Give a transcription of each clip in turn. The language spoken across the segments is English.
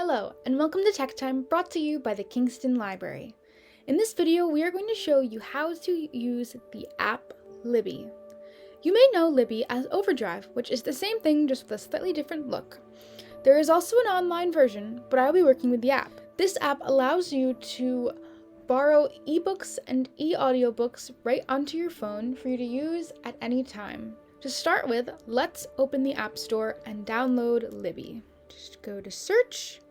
Hello, and welcome to Tech Time, brought to you by the Kingston Library. In this video, we are going to show you how to use the app Libby. You may know Libby as Overdrive, which is the same thing, just with a slightly different look. There is also an online version, but I will be working with the app. This app allows you to borrow ebooks and e-audiobooks right onto your phone for you to use at any time. To start with, let's open the App Store and download Libby. Just go to search,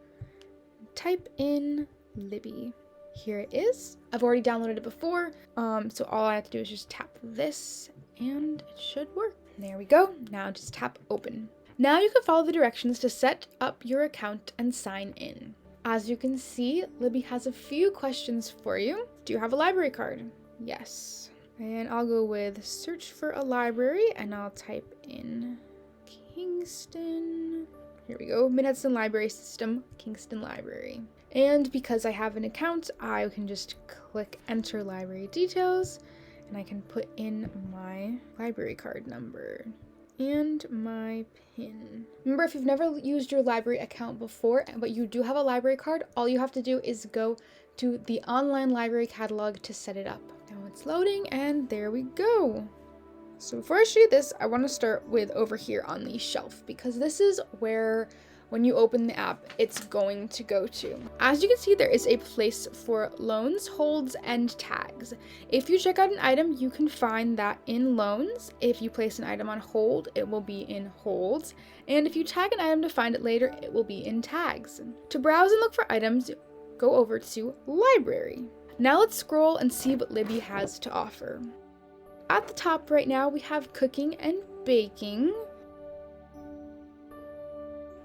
type in Libby. Here it is. I've already downloaded it before, so all I have to do is just tap this and it should work. There we go. Now just tap open. Now you can follow the directions to set up your account and sign in. As you can see, Libby has a few questions for you. Do you have a library card? Yes. And I'll go with search for a library and I'll type in Kingston. Here we go, Mid-Hudson Library System, Kingston Library. And because I have an account, I can just click enter library details and I can put in my library card number and my PIN. Remember, if you've never used your library account before, but you do have a library card, all you have to do is go to the online library catalog to set it up. Now it's loading and there we go. So before I show you this, I want to start with over here on the shelf, because this is where, when you open the app, it's going to go to. As you can see, there is a place for loans, holds, and tags. If you check out an item, you can find that in loans. If you place an item on hold, it will be in holds. And if you tag an item to find it later, it will be in tags. To browse and look for items, go over to library. Now let's scroll and see what Libby has to offer. At the top right now, we have cooking and baking.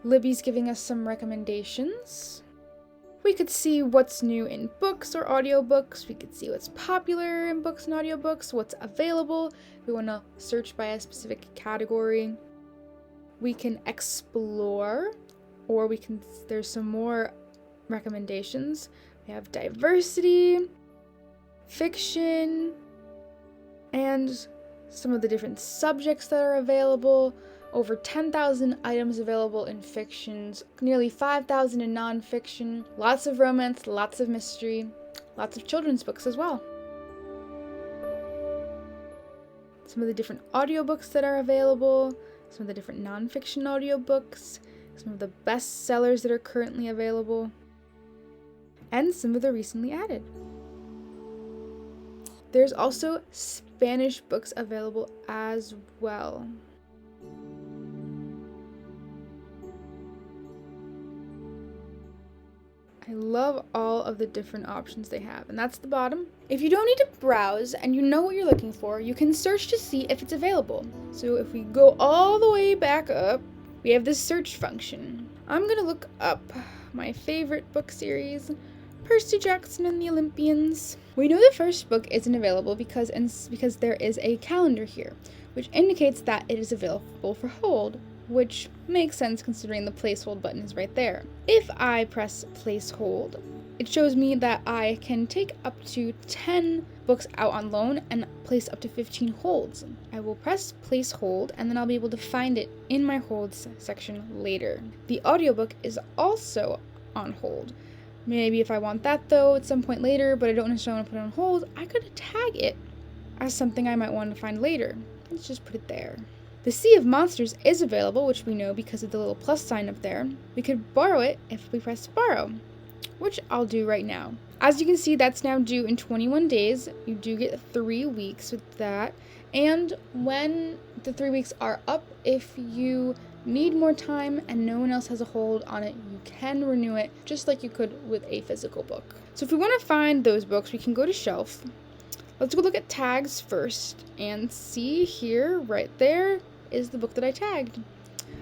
Libby's giving us some recommendations. We could see what's new in books or audiobooks. We could see what's popular in books and audiobooks, what's available. We want to search by a specific category. We can explore, or there's some more recommendations. We have diversity, fiction, and some of the different subjects that are available. Over 10,000 items available in fictions, nearly 5,000 in non-fiction, lots of romance, lots of mystery, lots of children's books as well. Some of the different audiobooks that are available, some of the different non-fiction audiobooks, some of the bestsellers that are currently available, and some of the recently added. There's also Spanish books available as well. I love all of the different options they have, and that's the bottom. If you don't need to browse and you know what you're looking for, you can search to see if it's available. So if we go all the way back up, we have this search function. I'm gonna look up my favorite book series, Percy Jackson and the Olympians. We know the first book isn't available because there is a calendar here, which indicates that it is available for hold, which makes sense considering the place hold button is right there. If I press place hold, it shows me that I can take up to 10 books out on loan and place up to 15 holds. I will press place hold and then I'll be able to find it in my holds section later. The audiobook is also on hold. Maybe if I want that though at some point later, but I don't necessarily want to put it on hold, I could tag it as something I might want to find later. Let's just put it there. The Sea of Monsters is available, which we know because of the little plus sign up there. We could borrow it if we press borrow, which I'll do right now. As you can see, that's now due in 21 days. You do get 3 weeks with that. And when the 3 weeks are up, if you need more time and no one else has a hold on it, you can renew it just like you could with a physical book. So if we want to find those books, we can go to shelf. Let's go look at tags first and see here, right there is the book that I tagged.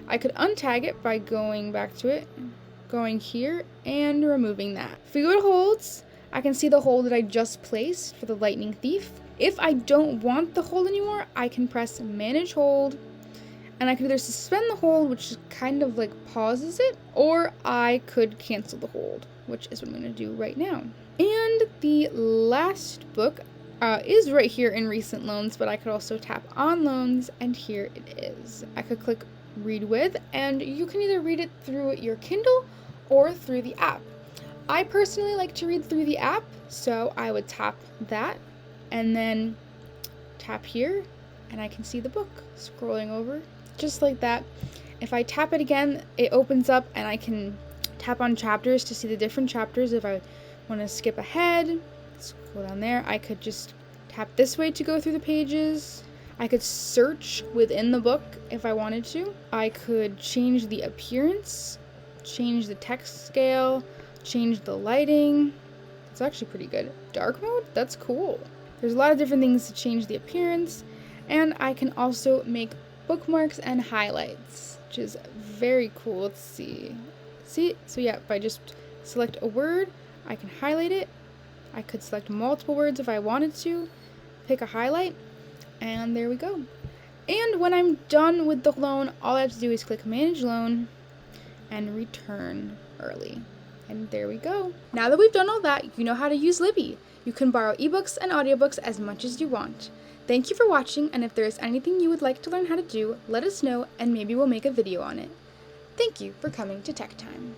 I could untag it by going back to it, going here, and removing that. If we go to holds, I can see the hold that I just placed for the Lightning Thief. If I don't want the hold anymore, I can press manage hold, and I could either suspend the hold, which kind of like pauses it, or I could cancel the hold, which is what I'm going to do right now. And the last book is right here in recent loans, but I could also tap on loans, and here it is. I could click read with, and you can either read it through your Kindle or through the app. I personally like to read through the app, so I would tap that and then tap here and I can see the book scrolling over just like that. If I tap it again, it opens up and I can tap on chapters to see the different chapters. If I want to skip ahead, scroll down there, I could just tap this way to go through the pages. I could search within the book if I wanted to. I could change the appearance, change the text scale, change the lighting. It's actually pretty good. Dark mode? That's cool. There's a lot of different things to change the appearance, and I can also make bookmarks and highlights, which is very cool. Let's see. So yeah, if I just select a word, I can highlight it. I could select multiple words if I wanted to, pick a highlight, and there we go. And when I'm done with the loan, all I have to do is click Manage Loan and return early. And there we go. Now that we've done all that, you know how to use Libby. You can borrow ebooks and audiobooks as much as you want. Thank you for watching, and if there is anything you would like to learn how to do, let us know and maybe we'll make a video on it. Thank you for coming to Tech Time.